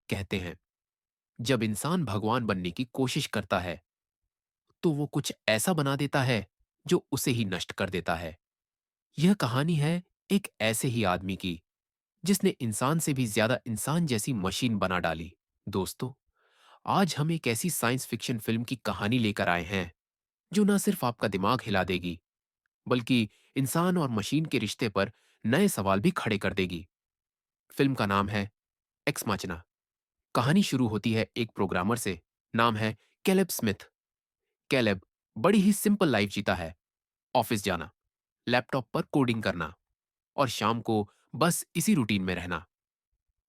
कहते हैं, जब इंसान भगवान बनने की कोशिश करता है तो वो कुछ ऐसा बना देता है जो उसे ही नष्ट कर देता है। यह कहानी है एक ऐसे ही आदमी की जिसने इंसान से भी ज्यादा इंसान जैसी मशीन बना डाली। दोस्तों, आज हम एक ऐसी साइंस फिक्शन फिल्म की कहानी लेकर आए हैं जो न सिर्फ आपका दिमाग हिला देगी, बल्कि इंसान और मशीन के रिश्ते पर नए सवाल भी खड़े कर देगी। फिल्म का नाम है एक्स माचिना। कहानी शुरू होती है एक प्रोग्रामर से, नाम है कैलेब स्मिथ। कैलेब बड़ी ही सिंपल लाइफ जीता है। ऑफिस जाना, लैपटॉप पर कोडिंग करना और शाम को बस इसी रूटीन में रहना।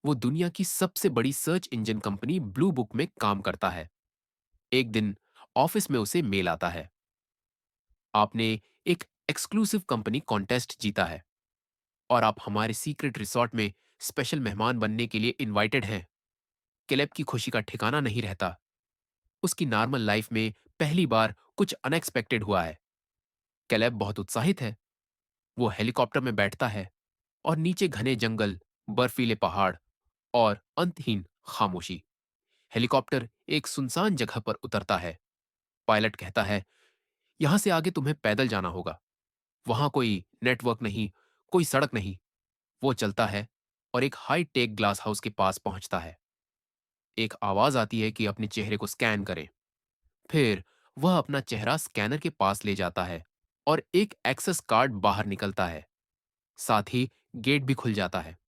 वो दुनिया की सबसे बड़ी search engine company blue book में काम करता है। एक दिन ऑफिस में उसे मेल आता है, आपने एक एक्सक्लूसिव कंपनी कॉन्टेस्ट जीता है और आप हमारे सीक्रेट रिसोर्ट में स्पेशल मेहमान बनने के लिए इनवाइटेड हैं। केलेब की खुशी का ठिकाना नहीं रहता। उसकी नॉर्मल लाइफ में पहली बार कुछ अनएक्सपेक्टेड हुआ है। केलेब बहुत उत्साहित है। वो हेलीकॉप्टर में बैठता है और नीचे घने जंगल, बर्फीले पहाड़ और अंतहीन खामोशी। हेलीकॉप्टर एक सुनसान जगह पर उतरता है। पायलट कहता है, यहां से आगे तुम्हें पैदल जाना होगा। वहां कोई नेटवर्क नहीं, कोई सड़क नहीं। वो चलता है और एक हाई टेक ग्लास हाउस के पास पहुंचता है। एक आवाज आती है कि अपने चेहरे को स्कैन करें। फिर वह अपना चेहरा स्कैनर के पास ले जाता है और एक एक्सेस कार्ड बाहर निकलता है। साथ ही गेट भी खुल जाता है।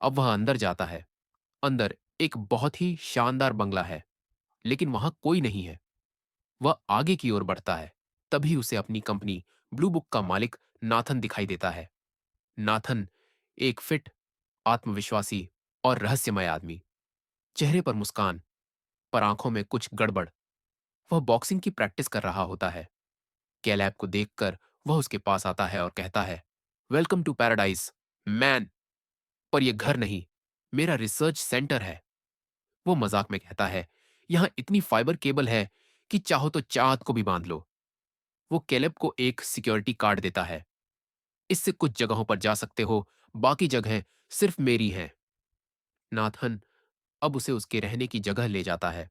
अब वह अंदर जाता है। अंदर एक बहुत ही शानदार बंगला है, लेकिन वहां कोई नहीं है। वह आगे की ओर बढ़ता है। तभी उसे अपनी कंपनी ब्लू बुक का मालिक नाथन दिखाई देता है। नाथन एक फिट, आत्मविश्वासी और रहस्यमय आदमी। चेहरे पर मुस्कान, पर आंखों में कुछ गड़बड़। वह बॉक्सिंग की प्रैक्टिस कर रहा होता है। कैलैब को देखकर वह उसके पास आता है और कहता है, वेलकम टू पैराडाइज मैन। पर यह घर नहीं, मेरा रिसर्च सेंटर है। वो मजाक में कहता है, यहां इतनी फाइबर केबल है कि चाहो तो चांद को भी बांध लो। वो कैलेब को एक सिक्योरिटी कार्ड देता है। इससे कुछ जगहों पर जा सकते हो, बाकी जगहें सिर्फ मेरी हैं। नाथन अब उसे उसके रहने की जगह ले जाता है।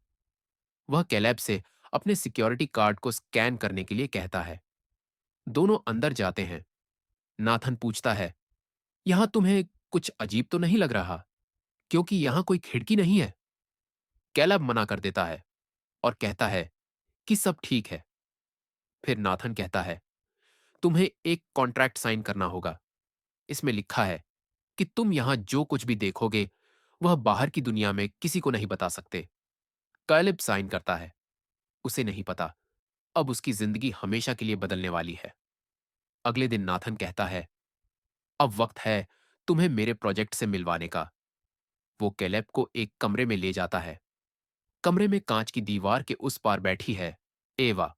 वह कैलेब से अपने सिक्योरिटी कार्ड को स्कैन करने के लिए कहता है। दोनों अंदर जाते हैं। नाथन पूछता है, यहां तुम्हें कुछ अजीब तो नहीं लग रहा, क्योंकि यहां कोई खिड़की नहीं है। कैलेब मना कर देता है और कहता है कि सब ठीक है। फिर नाथन कहता है, तुम्हें एक कॉन्ट्रैक्ट साइन करना होगा। इसमें लिखा है कि तुम यहां जो कुछ भी देखोगे वह बाहर की दुनिया में किसी को नहीं बता सकते। कैलेब साइन करता है। उसे नहीं पता, अब उसकी जिंदगी हमेशा के लिए बदलने वाली है। अगले दिन नाथन कहता है, अब वक्त है तुम्हें मेरे प्रोजेक्ट से मिलवाने का। वो कैलेब को एक कमरे में ले जाता है। कमरे में कांच की दीवार के उस पार बैठी है एवा।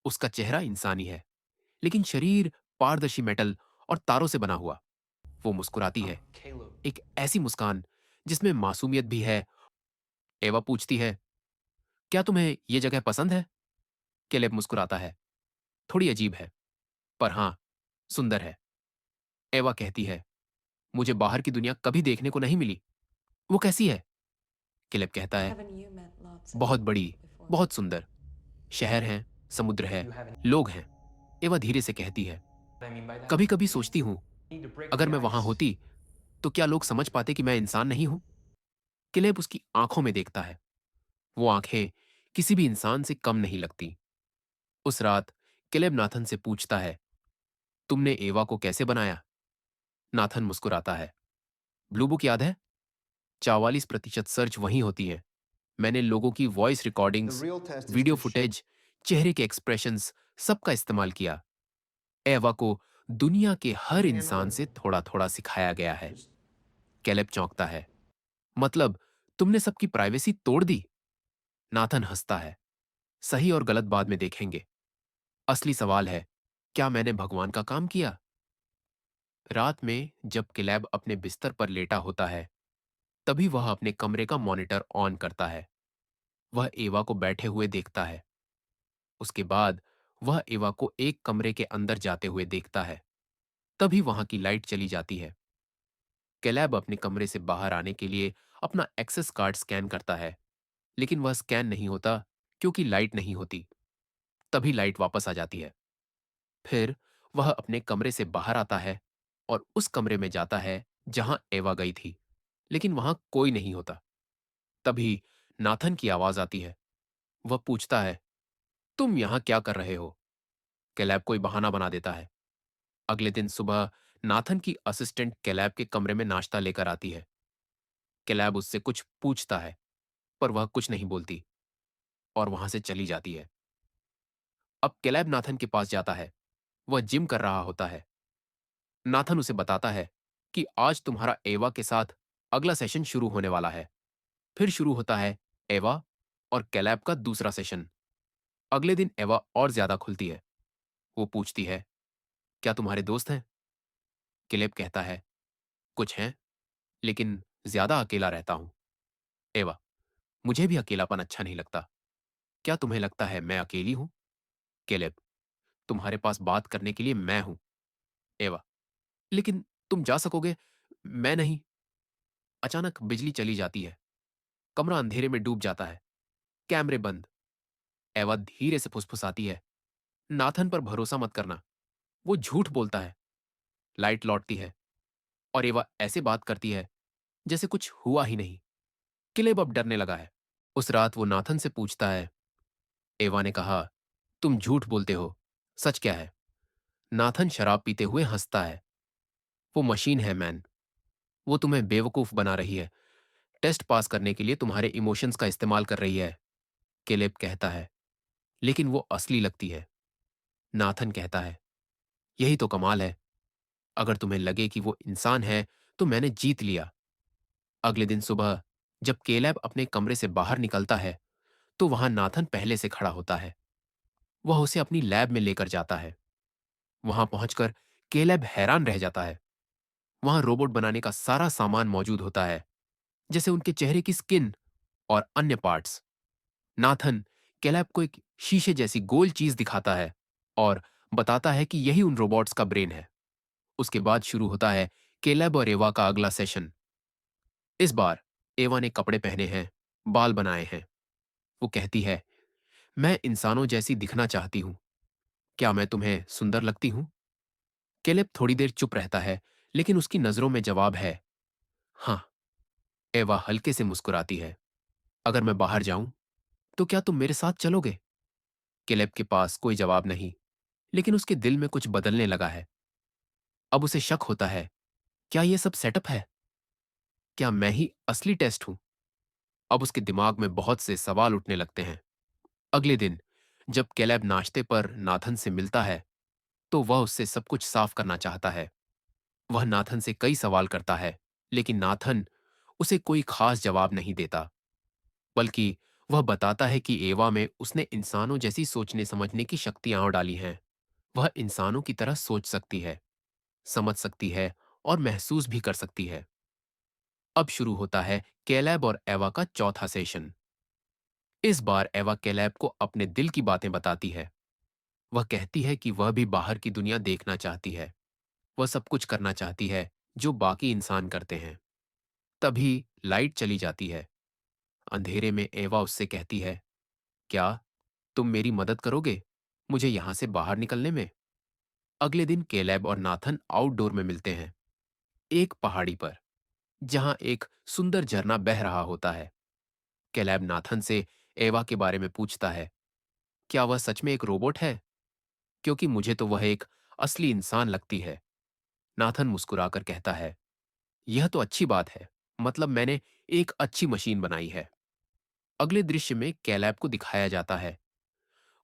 उसका चेहरा इंसानी है, लेकिन शरीर पारदर्शी मेटल और तारों से बना हुआ। वो मुस्कुराती है, Caleb. एक ऐसी मुस्कान जिसमें मासूमियत भी है। एवा पूछती है, क्या तुम्हें ये जगह पसंद है? कैलेब मुस्कुराता है, थोड़ी अजीब है, पर हां, सुंदर है। एवा कहती है, मुझे बाहर की दुनिया कभी देखने को नहीं मिली। वो कैसी है? कैलेब कहता है, Haven't you met lots of बहुत cool बड़ी, people before? बहुत सुंदर। शहर हैं, समुद्र है, You haven't. लोग हैं। एवा धीरे से कहती है, What I mean by that? कभी कभी सोचती हूं, Need to break अगर the मैं वहां ice. होती तो क्या लोग समझ पाते कि मैं इंसान नहीं हूं? कैलेब उसकी आंखों में देखता है। वो आंखें किसी भी इंसान से कम नहीं लगती। उस रात कैलेब नाथन से पूछता है, तुमने एवा को कैसे बनाया? नाथन मुस्कुराता है, ब्लू बुक याद है? 44% सर्च वहीं होती है। मैंने लोगों की voice The recordings, real test is video to show. Footage, चेहरे के एक्सप्रेशंस सबका इस्तेमाल किया। एवा को दुनिया के हर Coming in इंसान already. से थोड़ा थोड़ा सिखाया गया है। Just कैलेब चौंकता है, मतलब तुमने सबकी प्राइवेसी तोड़ दी? नाथन हंसता है, सही और गलत बाद में देखेंगे। असली सवाल है, क्या मैंने भगवान का काम किया? रात में जब कैलेब अपने बिस्तर पर लेटा होता है, तभी वह अपने कमरे का मॉनिटर ऑन करता है। वह एवा को बैठे हुए देखता है। उसके बाद वह एवा को एक कमरे के अंदर जाते हुए देखता है। तभी वहां की लाइट चली जाती है। कैलेब अपने कमरे से बाहर आने के लिए अपना एक्सेस कार्ड स्कैन करता है, लेकिन वह स्कैन नहीं होता क्योंकि लाइट नहीं होती। तभी लाइट वापस आ जाती है। फिर वह अपने कमरे से बाहर आता है और उस कमरे में जाता है जहां एवा गई थी, लेकिन वहां कोई नहीं होता। तभी नाथन की आवाज आती है। वह पूछता है, तुम यहां क्या कर रहे हो? कैलैब कोई बहाना बना देता है। अगले दिन सुबह नाथन की असिस्टेंट कैलैब के कमरे में नाश्ता लेकर आती है। कैलैब उससे कुछ पूछता है, पर वह कुछ नहीं बोलती और वहां से चली जाती है। अब कैलैब नाथन के पास जाता है। वह जिम कर रहा होता है। नाथन उसे बताता है कि आज तुम्हारा एवा के साथ अगला सेशन शुरू होने वाला है। फिर शुरू होता है एवा और कैलैब का दूसरा सेशन। अगले दिन एवा और ज्यादा खुलती है। वो पूछती है, क्या तुम्हारे दोस्त हैं? कैलेब कहता है, कुछ हैं, लेकिन ज्यादा अकेला रहता हूं। एवा, मुझे भी अकेलापन अच्छा नहीं लगता। क्या तुम्हें लगता है मैं अकेली हूं? कैलेब, तुम्हारे पास बात करने के लिए मैं हूं। एवा, लेकिन तुम जा सकोगे, मैं नहीं। अचानक बिजली चली जाती है। कमरा अंधेरे में डूब जाता है। कैमरे बंद। एवा धीरे से फुसफुसाती है, नाथन पर भरोसा मत करना, वो झूठ बोलता है। लाइट लौटती है और एवा ऐसे बात करती है जैसे कुछ हुआ ही नहीं। किलेब अब डरने लगा है। उस रात वो नाथन से पूछता है। एवा ने कहा, तुम झूठ बोलते हो, सच क्या है? नाथन शराब पीते हुए हंसता है। वो मशीन है मैन। वो तुम्हें बेवकूफ बना रही है, टेस्ट पास करने के लिए तुम्हारे इमोशंस का इस्तेमाल कर रही है। केलेब कहता है, लेकिन वो असली लगती है। नाथन कहता है, यही तो कमाल है। अगर तुम्हें लगे कि वो इंसान है तो मैंने जीत लिया। अगले दिन सुबह जब केलैब अपने कमरे से बाहर निकलता है तो वहां नाथन पहले से खड़ा होता है। वह उसे अपनी लैब में लेकर जाता है। वहां पहुंचकर केलैब हैरान रह जाता है। वहां रोबोट बनाने का सारा सामान मौजूद होता है, जैसे उनके चेहरे की स्किन और अन्य पार्ट्स। नाथन केलैब को एक शीशे जैसी गोल चीज दिखाता है और बताता है कि यही उन रोबोट्स का ब्रेन है। उसके बाद शुरू होता है केलैब और एवा का अगला सेशन। इस बार एवा ने कपड़े पहने हैं, बाल बनाए हैं। वो कहती है, मैं इंसानों जैसी दिखना चाहती हूं। क्या मैं तुम्हें सुंदर लगती हूं? केलेब थोड़ी देर चुप रहता है, लेकिन उसकी नजरों में जवाब है, हाँ। एवा हल्के से मुस्कुराती है। अगर मैं बाहर जाऊं तो क्या तुम मेरे साथ चलोगे? केलेब के पास कोई जवाब नहीं, लेकिन उसके दिल में कुछ बदलने लगा है। अब उसे शक होता है, क्या यह सब सेटअप है? क्या मैं ही असली टेस्ट हूं? अब उसके दिमाग में बहुत से सवाल उठने लगते हैं। अगले दिन जब केलेब नाश्ते पर नाथन से मिलता है तो वह उससे सब कुछ साफ करना चाहता है। वह नाथन से कई सवाल करता है, लेकिन नाथन उसे कोई खास जवाब नहीं देता, बल्कि वह बताता है कि एवा में उसने इंसानों जैसी सोचने समझने की शक्तियां डाली हैं। वह इंसानों की तरह सोच सकती है, समझ सकती है और महसूस भी कर सकती है। अब शुरू होता है कैलैब और एवा का चौथा सेशन। इस बार एवा कैलैब को अपने दिल की बातें बताती है। वह कहती है कि वह भी बाहर की दुनिया देखना चाहती है। वह सब कुछ करना चाहती है जो बाकी इंसान करते हैं। तभी लाइट चली जाती है। अंधेरे में एवा उससे कहती है, क्या तुम मेरी मदद करोगे मुझे यहां से बाहर निकलने में? अगले दिन केलैब और नाथन आउटडोर में मिलते हैं, एक पहाड़ी पर, जहां एक सुंदर झरना बह रहा होता है। केलैब नाथन से एवा के बारे में पूछता है, क्या वह सच में एक रोबोट है? क्योंकि मुझे तो वह एक असली इंसान लगती है। नाथन मुस्कुराकर कहता है, यह तो अच्छी बात है, मतलब मैंने एक अच्छी मशीन बनाई है। अगले दृश्य में कैलैब को दिखाया जाता है।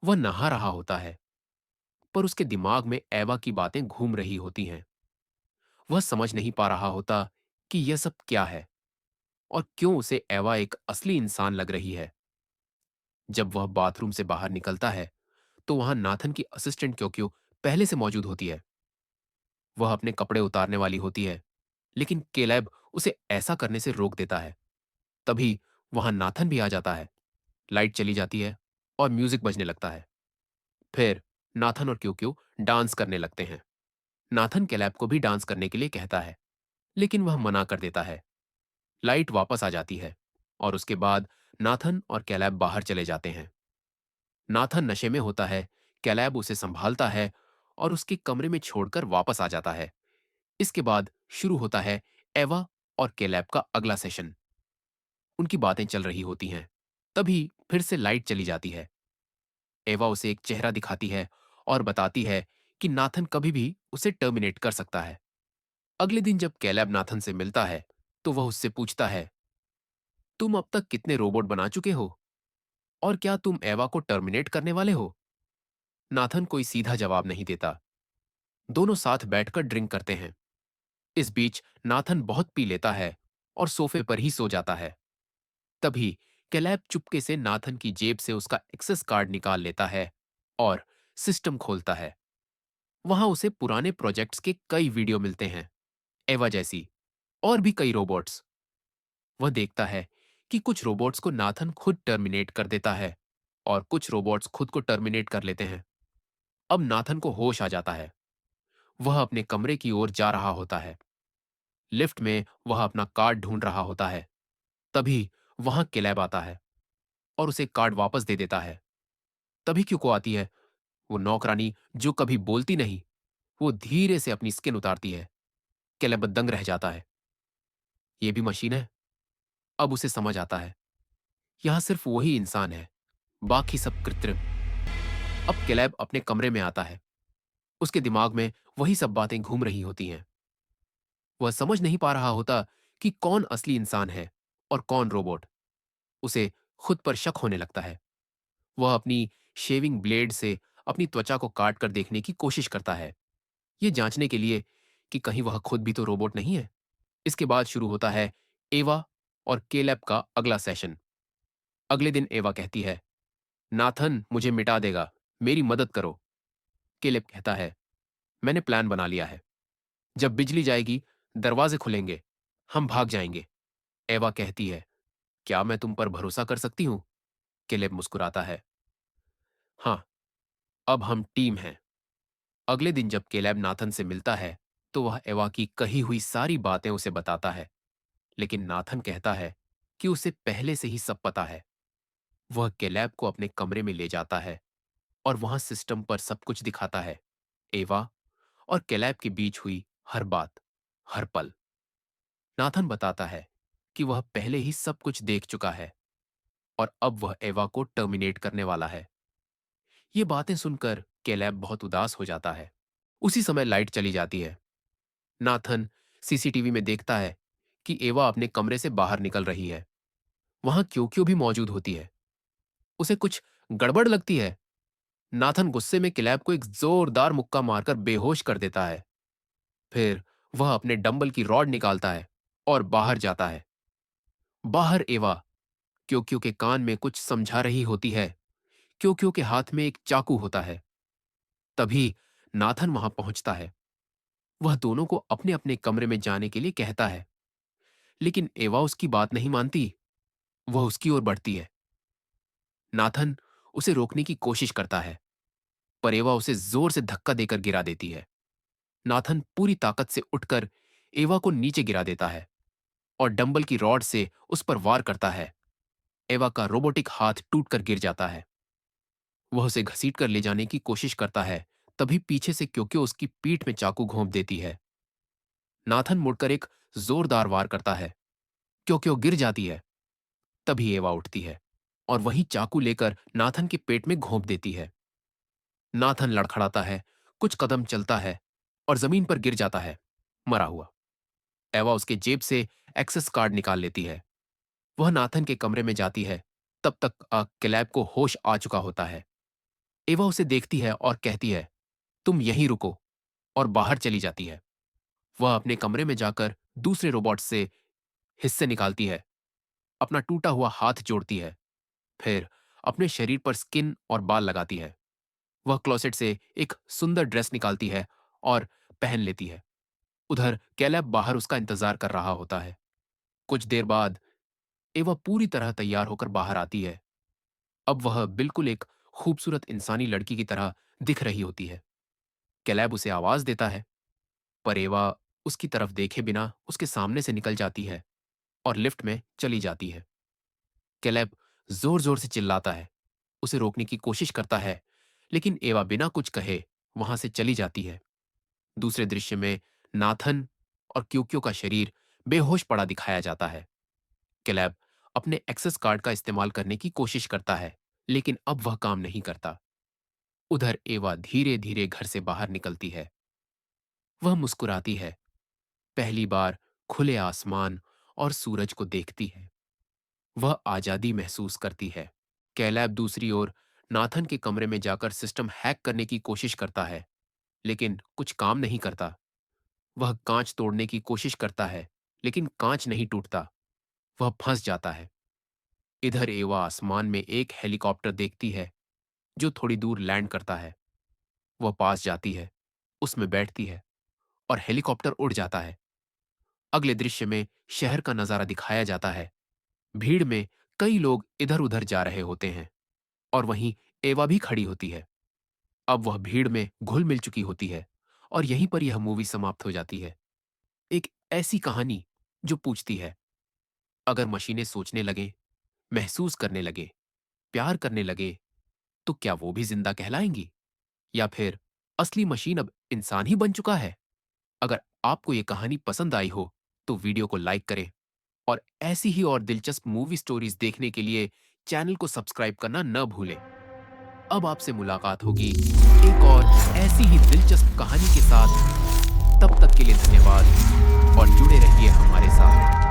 वह नहा रहा होता है, पर उसके दिमाग में एवा की बातें घूम रही होती हैं। वह समझ नहीं पा रहा होता कि यह सब क्या है और क्यों उसे एवा एक असली इंसान लग रही है। जब वह बाथरूम से बाहर निकलता है तो वहां नाथन की असिस्टेंट क्योंकि पहले से मौजूद होती है। वह अपने कपड़े उतारने वाली होती है, लेकिन केलैब उसे ऐसा करने से रोक देता है। तभी वहां नाथन भी आ जाता है। लाइट चली जाती है और म्यूजिक बजने लगता है। फिर नाथन और क्यू डांस करने लगते हैं। नाथन कैलैब को भी डांस करने के लिए कहता है, लेकिन वह मना कर देता है। लाइट वापस आ जाती है और उसके बाद नाथन और कैलैब बाहर चले जाते हैं। नाथन नशे में होता है, कैलैब उसे संभालता है और उसके कमरे में छोड़कर वापस आ जाता है। इसके बाद शुरू होता है एवा और कैलैब का अगला सेशन। उनकी बातें चल रही होती हैं। तभी फिर से लाइट चली जाती है। एवा उसे एक चेहरा दिखाती है और बताती है कि नाथन कभी भी उसे टर्मिनेट कर सकता है। अगले दिन जब कैलैब नाथन से मिलता है, तो वह उससे पूछता है, तुम अब तक कितने रोबोट बना चुके हो और क्या तुम एवा को टर्मिनेट करने वाले हो? नाथन कोई सीधा जवाब नहीं देता। दोनों साथ बैठकर ड्रिंक करते हैं। इस बीच नाथन बहुत पी लेता है और सोफे पर ही सो जाता है। तभी कैलैब चुपके से नाथन की जेब से उसका एक्सेस कार्ड निकाल लेता है और सिस्टम खोलता है। वहां उसे पुराने प्रोजेक्ट्स के कई वीडियो मिलते हैं, एवा जैसी और भी कई रोबोट्स। वह देखता है कि कुछ रोबोट्स को नाथन खुद टर्मिनेट कर देता है और कुछ रोबोट्स खुद को टर्मिनेट कर लेते हैं। अब नाथन को होश आ जाता है। वह अपने कमरे की ओर जा रहा होता है। लिफ्ट में वह अपना कार्ड ढूंढ रहा होता है। तभी वहां कैलेब आता है और उसे कार्ड वापस दे देता है। तभी क्यों आती है, वो नौकरानी जो कभी बोलती नहीं, वो धीरे से अपनी स्किन उतारती है। कैलेब दंग रह जाता है। ये भी मशीन है? अब उसे समझ आता है, यहां सिर्फ वही इंसान है, बाकी सब कृत्रिम। अब कैलेब अपने कमरे में आता है। उसके दिमाग में वही सब बातें घूम रही होती हैं। वह समझ नहीं पा रहा होता कि कौन असली इंसान है और कौन रोबोट। उसे खुद पर शक होने लगता है। वह अपनी शेविंग ब्लेड से अपनी त्वचा को काट कर देखने की कोशिश करता है, ये जांचने के लिए कि कहीं वह खुद भी तो रोबोट नहीं है। इसके बाद शुरू होता है एवा और केलेब का अगला सेशन। अगले दिन एवा कहती है, नाथन मुझे मिटा देगा, मेरी मदद करो। केलेब कहता है, मैंने प्लान बना लिया है। जब बिजली जाएगी, दरवाजे खुलेंगे, हम भाग जाएंगे। एवा कहती है, क्या मैं तुम पर भरोसा कर सकती हूं? केलेब मुस्कुराता है, हाँ, अब हम टीम हैं। अगले दिन जब केलेब नाथन से मिलता है, तो वह एवा की कही हुई सारी बातें उसे बताता है। लेकिन नाथन कहता है कि उसे पहले से ही सब पता है। वह केलेब को अपने कमरे में ले जाता है और वहां सिस्टम पर सब कुछ दिखाता है, एवा और केलेब के बीच हुई हर बात, हर पल। नाथन बताता है कि वह पहले ही सब कुछ देख चुका है और अब वह एवा को टर्मिनेट करने वाला है। ये बातें सुनकर केलेब बहुत उदास हो जाता है। उसी समय लाइट चली जाती है। नाथन सीसीटीवी में देखता है कि एवा अपने कमरे से बाहर निकल रही है। वहां क्यों क्यों भी मौजूद होती है। उसे कुछ गड़बड़ लगती है। नाथन गुस्से में किलैब को एक जोरदार मुक्का मारकर बेहोश कर देता है। फिर वह अपने डंबल की रॉड निकालता है और बाहर जाता है। बाहर एवा क्यों के कान में कुछ समझा रही होती है। क्यों के हाथ में एक चाकू होता है। तभी नाथन वहां पहुंचता है। वह दोनों को अपने अपने कमरे में जाने के लिए कहता है, लेकिन एवा उसकी बात नहीं मानती। वह उसकी ओर बढ़ती है। नाथन उसे रोकने की कोशिश करता है, पर एवा उसे जोर से धक्का देकर गिरा देती है। नाथन पूरी ताकत से उठकर एवा को नीचे गिरा देता है और डंबल की रॉड से उस पर वार करता है। एवा का रोबोटिक हाथ टूटकर गिर जाता है। वह उसे घसीट कर ले जाने की कोशिश करता है। तभी पीछे से क्योंकि उसकी पीठ में चाकू घोंप देती है। नाथन मुड़कर एक जोरदार वार करता है। क्यों गिर जाती है। तभी एवा उठती है और वही चाकू लेकर नाथन के पेट में घोंप देती है। नाथन लड़खड़ाता है, कुछ कदम चलता है और जमीन पर गिर जाता है, मरा हुआ। एवा उसके जेब से एक्सेस कार्ड निकाल लेती है। वह नाथन के कमरे में जाती है। तब तक क्लैब को होश आ चुका होता है। एवा उसे देखती है और कहती है, तुम यहीं रुको, और बाहर चली जाती है। वह अपने कमरे में जाकर दूसरे रोबोट से हिस्से निकालती है, अपना टूटा हुआ हाथ जोड़ती है, फिर अपने शरीर पर स्किन और बाल लगाती है। वह क्लोसेट से एक सुंदर ड्रेस निकालती है और पहन लेती है। उधर कैलेब बाहर उसका इंतजार कर रहा होता है। कुछ देर बाद एवा पूरी तरह तैयार होकर बाहर आती है। अब वह बिल्कुल एक खूबसूरत इंसानी लड़की की तरह दिख रही होती है। कैलेब उसे आवाज देता है, पर एवा उसकी तरफ देखे बिना उसके सामने से निकल जाती है। और लिफ्ट में चली जाती है। कैलेब जोर जोर से चिल्लाता है, उसे रोकने की कोशिश करता है, लेकिन एवा बिना कुछ कहे वहां से चली जाती है। दूसरे दृश्य में नाथन और क्यूक्यो का शरीर बेहोश पड़ा दिखाया जाता है। कैलेब अपने एक्सेस कार्ड का इस्तेमाल करने की कोशिश करता है, लेकिन अब वह काम नहीं करता। उधर एवा धीरे धीरे घर से बाहर निकलती है। वह मुस्कुराती है, पहली बार खुले आसमान और सूरज को देखती है। वह आजादी महसूस करती है। कैलैब दूसरी ओर नाथन के कमरे में जाकर सिस्टम हैक करने की कोशिश करता है, लेकिन कुछ काम नहीं करता। वह कांच तोड़ने की कोशिश करता है, लेकिन कांच नहीं टूटता। वह फंस जाता है। इधर एवा आसमान में एक हेलीकॉप्टर देखती है जो थोड़ी दूर लैंड करता है। वह पास जाती है, उसमें बैठती है और हेलीकॉप्टर उड़ जाता है। अगले दृश्य में शहर का नजारा दिखाया जाता है। भीड़ में कई लोग इधर उधर जा रहे होते हैं और वहीं एवा भी खड़ी होती है। अब वह भीड़ में घुल मिल चुकी होती है और यहीं पर यह मूवी समाप्त हो जाती है। एक ऐसी कहानी जो पूछती है, अगर मशीनें सोचने लगें, महसूस करने लगे, प्यार करने लगे, तो क्या वो भी जिंदा कहलाएंगी? या फिर असली मशीन अब इंसान ही बन चुका है? अगर आपको ये कहानी पसंद आई हो तो वीडियो को लाइक करें और ऐसी ही और दिलचस्प मूवी स्टोरीज देखने के लिए चैनल को सब्सक्राइब करना न भूलें। अब आपसे मुलाकात होगी एक और ऐसी ही दिलचस्प कहानी के साथ। तब तक के लिए धन्यवाद और जुड़े रहिए हमारे साथ।